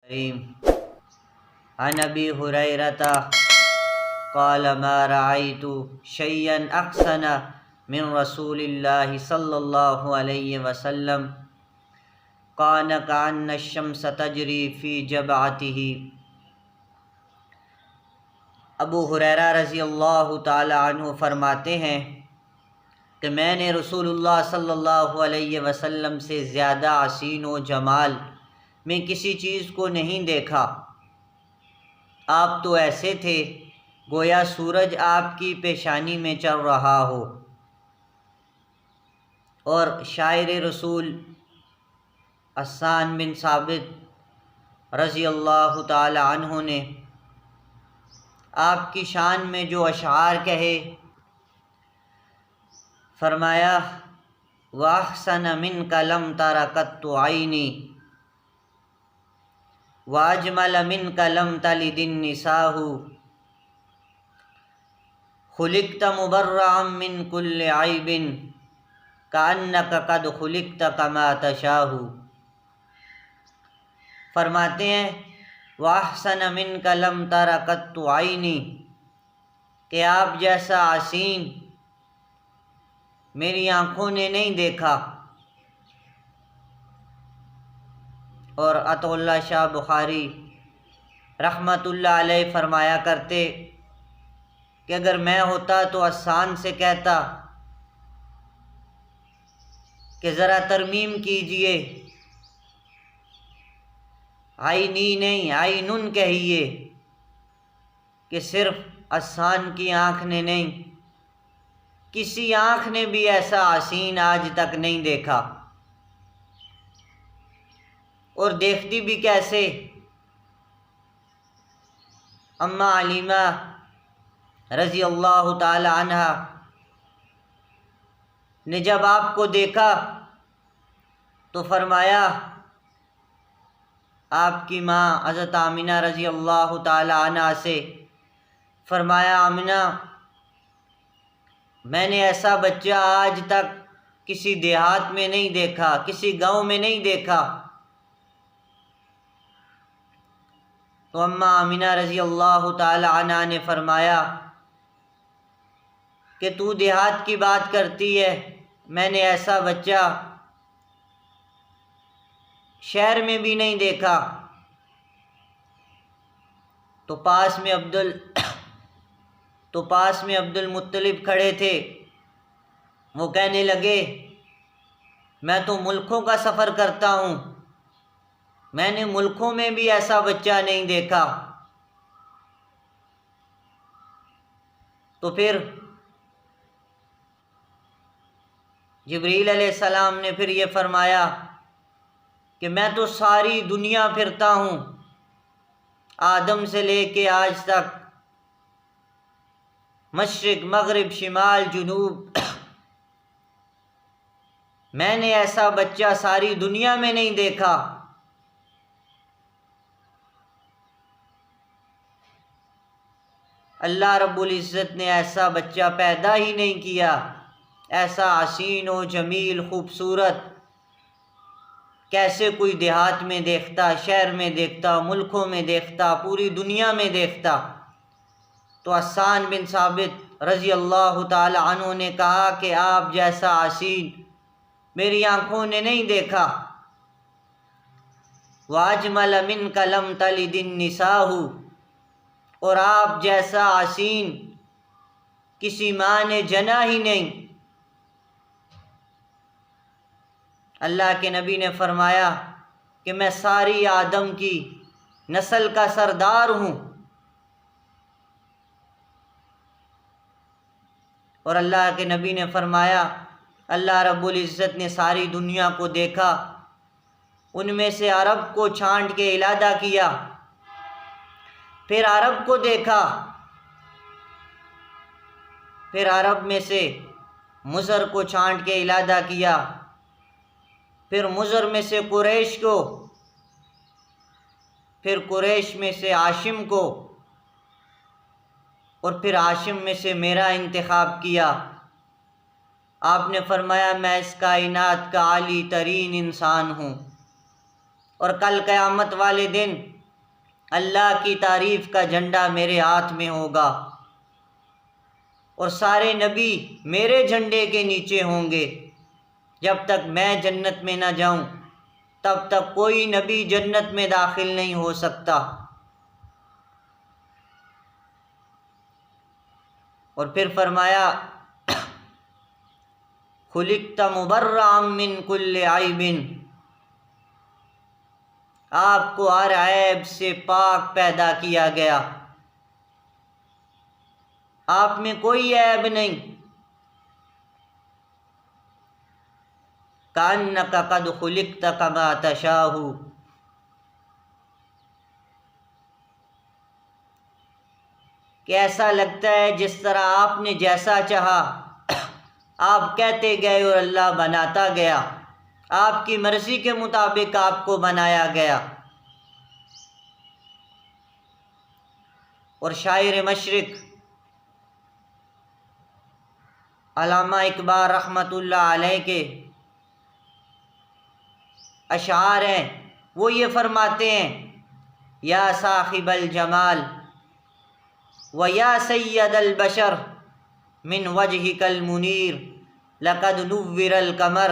عن ابی ہریرہ قال ما رأيت شيئا احسن من رسول اللہ صلی اللہ علیہ وسلم كان كأن الشمس تجری فی جبعته۔ ابو ہریرہ رضی اللہ تعالی عنہ فرماتے ہیں کہ میں نے رسول اللہ صلی اللہ علیہ وسلم سے زیادہ حسین و جمال میں کسی چیز کو نہیں دیکھا۔ آپ تو ایسے تھے گویا سورج آپ کی پیشانی میں چل رہا ہو۔ اور شاعر رسول حسان بن ثابت رضی اللہ تعالی عنہ نے آپ کی شان میں جو اشعار کہے، فرمایا وَأَحْسَنَ مِنْكَ لَمْ تَرَ قَطُّ عَيْنِي وَأَجْمَلَ مِنْكَ لَمْ تَلِدِ النِّسَاءُ خُلِقْتَ مُبَرَّأً مِنْ كُلِّ عَيْبٍ كَأَنَّكَ قَدْ خُلِقْتَ كَمَا تَشَاءُ۔ فرماتے ہیں وَأَحْسَنَ مِنْكَ لَمْ تَرَ قَطُّ عَيْنِي کہ آپ جیسا حسین میری آنکھوں نے نہیں دیکھا۔ اور عطا اللہ شاہ بخاری رحمۃ اللہ علیہ فرمایا کرتے کہ اگر میں ہوتا تو حسان سے کہتا کہ ذرا ترمیم کیجئے، عینی نہیں عینن کہیے، کہ صرف حسان کی آنکھ نے نہیں، کسی آنکھ نے بھی ایسا حسین آج تک نہیں دیکھا۔ اور دیکھتی بھی کیسے؟ اماں علیمہ رضی اللہ تعالی عنہ نے جب آپ کو دیکھا تو فرمایا، آپ کی ماں حضرت آمنہ رضی اللہ تعالی عنہ سے فرمایا، آمنہ میں نے ایسا بچہ آج تک کسی دیہات میں نہیں دیکھا، کسی گاؤں میں نہیں دیکھا۔ تو اماں آمنہ رضی اللہ تعالی عنہ نے فرمایا کہ تو دیہات کی بات کرتی ہے، میں نے ایسا بچہ شہر میں بھی نہیں دیکھا۔ تو پاس میں عبد المطلب کھڑے تھے، وہ کہنے لگے میں تو ملکوں کا سفر کرتا ہوں، میں نے ملکوں میں بھی ایسا بچہ نہیں دیکھا۔ تو پھر جبریل علیہ السلام نے پھر یہ فرمایا کہ میں تو ساری دنیا پھرتا ہوں، آدم سے لے کے آج تک، مشرق مغرب شمال جنوب، میں نے ایسا بچہ ساری دنیا میں نہیں دیکھا۔ اللہ رب العزت نے ایسا بچہ پیدا ہی نہیں کیا، ایسا حسین و جمیل خوبصورت کیسے کوئی دیہات میں دیکھتا، شہر میں دیکھتا، ملکوں میں دیکھتا، پوری دنیا میں دیکھتا۔ تو حسان بن ثابت رضی اللہ تعالی عنہ نے کہا کہ آپ جیسا حسین میری آنکھوں نے نہیں دیکھا۔ وَأَجْمَلَ مِنْكَ لَمْ تَلِدِ النِّسَاءُ اور آپ جیسا حسین کسی ماں نے جنا ہی نہیں۔ اللہ کے نبی نے فرمایا کہ میں ساری آدم کی نسل کا سردار ہوں۔ اور اللہ کے نبی نے فرمایا اللہ رب العزت نے ساری دنیا کو دیکھا، ان میں سے عرب کو چھانٹ کے علیحدہ کیا، پھر عرب کو دیکھا، پھر عرب میں سے مضر کو چھانٹ کے علیحدہ کیا، پھر مضر میں سے قریش کو، پھر قریش میں سے ہاشم کو، اور پھر ہاشم میں سے میرا انتخاب کیا۔ آپ نے فرمایا میں اس کائنات کا عالی ترین انسان ہوں، اور کل قیامت والے دن اللہ کی تعریف کا جھنڈا میرے ہاتھ میں ہوگا اور سارے نبی میرے جھنڈے کے نیچے ہوں گے۔ جب تک میں جنت میں نہ جاؤں تب تک کوئی نبی جنت میں داخل نہیں ہو سکتا۔ اور پھر فرمایا خلقت مبرأ من کل عیب، آپ کو ہر عیب سے پاک پیدا کیا گیا، آپ میں کوئی عیب نہیں۔ کأنک قد خلقت کما تشاء، کہ ایسا لگتا ہے جس طرح آپ نے جیسا چاہا آپ کہتے گئے اور اللہ بناتا گیا، آپ کی مرضی کے مطابق آپ کو بنایا گیا۔ اور شاعر مشرق علامہ اقبال رحمۃ اللہ علیہ کے اشعار ہیں، وہ یہ فرماتے ہیں یا صاحب الجمال و یا سید البشر من وجهک المنیر لقد نور القمر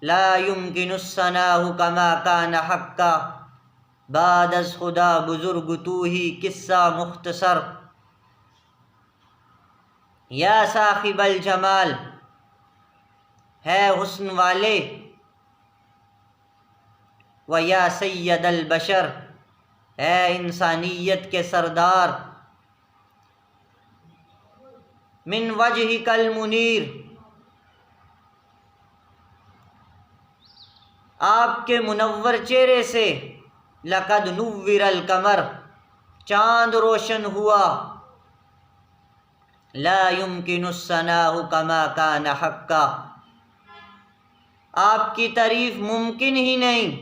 لا يمكن الثناء كما كان حقا بعد از خدا بزرگ تو ہی قصہ مختصر۔ یا صاحب الجمال، ہے حسن والے، و یا سید البشر، ہے انسانیت کے سردار، من وجهک المنیر، آپ کے منور چہرے سے، لقد نور القمر، چاند روشن ہوا، لا يمكن الثناء كما كان حقا، آپ کی تعریف ممکن ہی نہیں،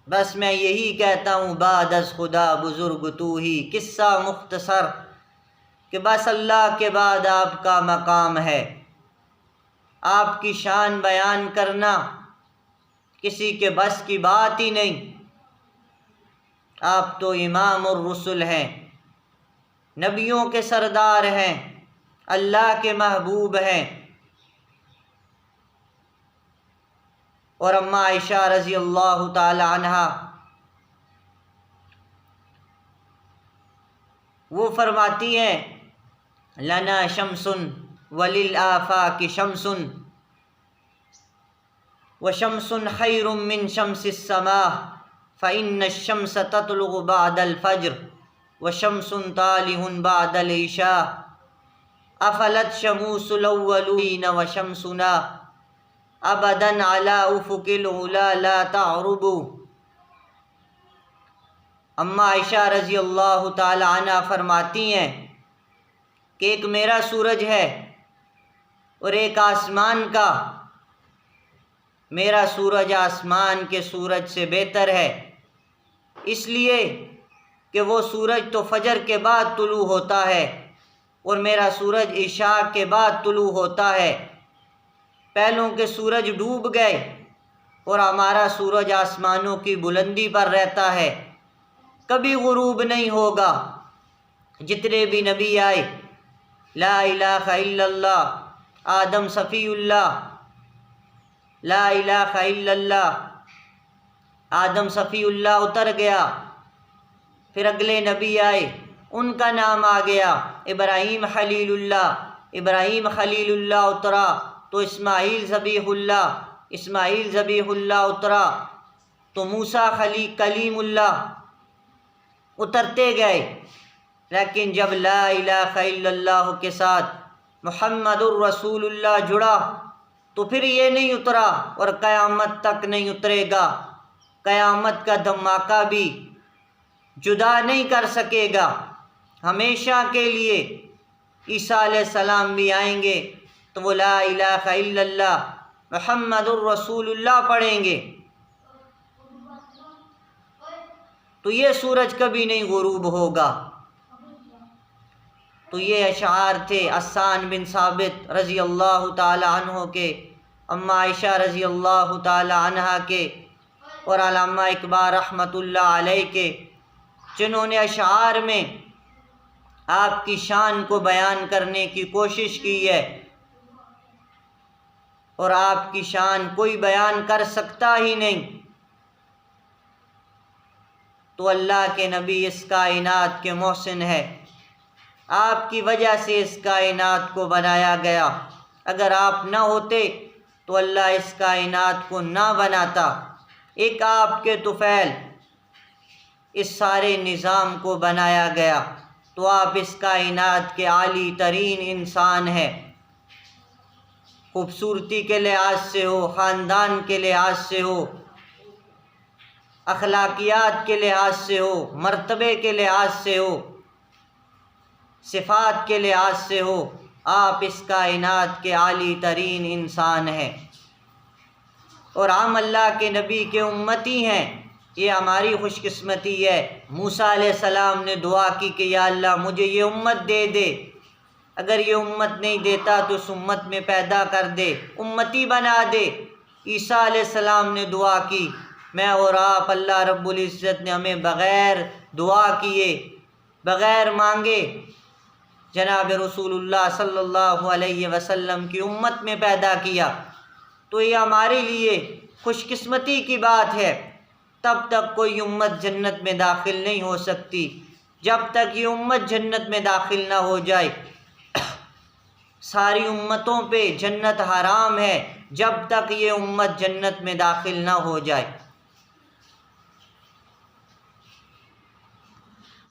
بس میں یہی کہتا ہوں بعد از خدا بزرگ تو ہی قصہ مختصر، کہ بس اللہ کے بعد آپ کا مقام ہے، آپ کی شان بیان کرنا کسی کے بس کی بات ہی نہیں، آپ تو امام الرسل ہیں، نبیوں کے سردار ہیں، اللہ کے محبوب ہیں۔ اور اماں عائشہ رضی اللہ تعالی عنہا وہ فرماتی ہیں لنا شمس وللآفاق شمس وشمس خیر من شمس السماء فإن الشمس تطلع بعد الفجر وشمس طالع بعد العشاء افلت شموس الاولین وشمسنا ابدا علی افق العلا لا تعرب۔ اماں عائشہ رضی اللہ تعالی عنہ فرماتی ہیں کہ ایک میرا سورج ہے اور ایک آسمان کا، میرا سورج آسمان کے سورج سے بہتر ہے، اس لیے کہ وہ سورج تو فجر کے بعد طلوع ہوتا ہے اور میرا سورج عشاء کے بعد طلوع ہوتا ہے۔ پہلوں کے سورج ڈوب گئے اور ہمارا سورج آسمانوں کی بلندی پر رہتا ہے، کبھی غروب نہیں ہوگا۔ جتنے بھی نبی آئے، لا الہ الا اللہ، آدم صفی اللہ، لا الہ الا اللہ، آدم صفی اللہ اتر گیا، پھر اگلے نبی آئے، ان کا نام آ گیا، ابراہیم خلیل اللہ، ابراہیم خلیل اللہ اترا تو اسماعیل ذبیح اللہ، اسماعیل ذبیح اللہ اترا تو موسیٰ کلیم اللہ، اترتے گئے۔ لیکن جب لا الہ الا اللہ کے ساتھ محمد الرسول اللہ جڑا تو پھر یہ نہیں اترا اور قیامت تک نہیں اترے گا، قیامت کا دھماکہ بھی جدا نہیں کر سکے گا، ہمیشہ کے لیے عیسیٰ علیہ السلام بھی آئیں گے تو وہ لا الہ الا اللہ محمد الرسول اللہ پڑھیں گے، تو یہ سورج کبھی نہیں غروب ہوگا۔ تو یہ اشعار تھے حسان بن ثابت رضی اللہ تعالی عنہ کے، اماں عائشہ رضی اللہ تعالی عنہا کے، اور علامہ اقبال رحمۃ اللہ علیہ کے جنہوں نے اشعار میں آپ کی شان کو بیان کرنے کی کوشش کی ہے، اور آپ کی شان کوئی بیان کر سکتا ہی نہیں، تو اللہ کے نبی اس کائنات کے محسن ہے، آپ کی وجہ سے اس کائنات کو بنایا گیا، اگر آپ نہ ہوتے تو اللہ اس کائنات کو نہ بناتا، ایک آپ کے طفیل اس سارے نظام کو بنایا گیا، تو آپ اس کائنات کے عالی ترین انسان ہیں، خوبصورتی کے لحاظ سے ہو، خاندان کے لحاظ سے ہو، اخلاقیات کے لحاظ سے ہو، مرتبے کے لحاظ سے ہو، صفات کے لحاظ سے ہو، آپ اس کائنات کے عالی ترین انسان ہیں، اور ہم اللہ کے نبی کے امتی ہیں، یہ ہماری خوش قسمتی ہے۔ موسیٰ علیہ السلام نے دعا کی کہ یا اللہ مجھے یہ امت دے دے، اگر یہ امت نہیں دیتا تو اس امت میں پیدا کر دے، امتی بنا دے۔ عیسیٰ علیہ السلام نے دعا کی، میں اور آپ، اللہ رب العزت نے ہمیں بغیر دعا کیے، بغیر مانگے جناب رسول اللہ صلی اللہ علیہ وسلم کی امت میں پیدا کیا، تو یہ ہمارے لیے خوش قسمتی کی بات ہے۔ تب تک کوئی امت جنت میں داخل نہیں ہو سکتی جب تک یہ امت جنت میں داخل نہ ہو جائے، ساری امتوں پہ جنت حرام ہے جب تک یہ امت جنت میں داخل نہ ہو جائے۔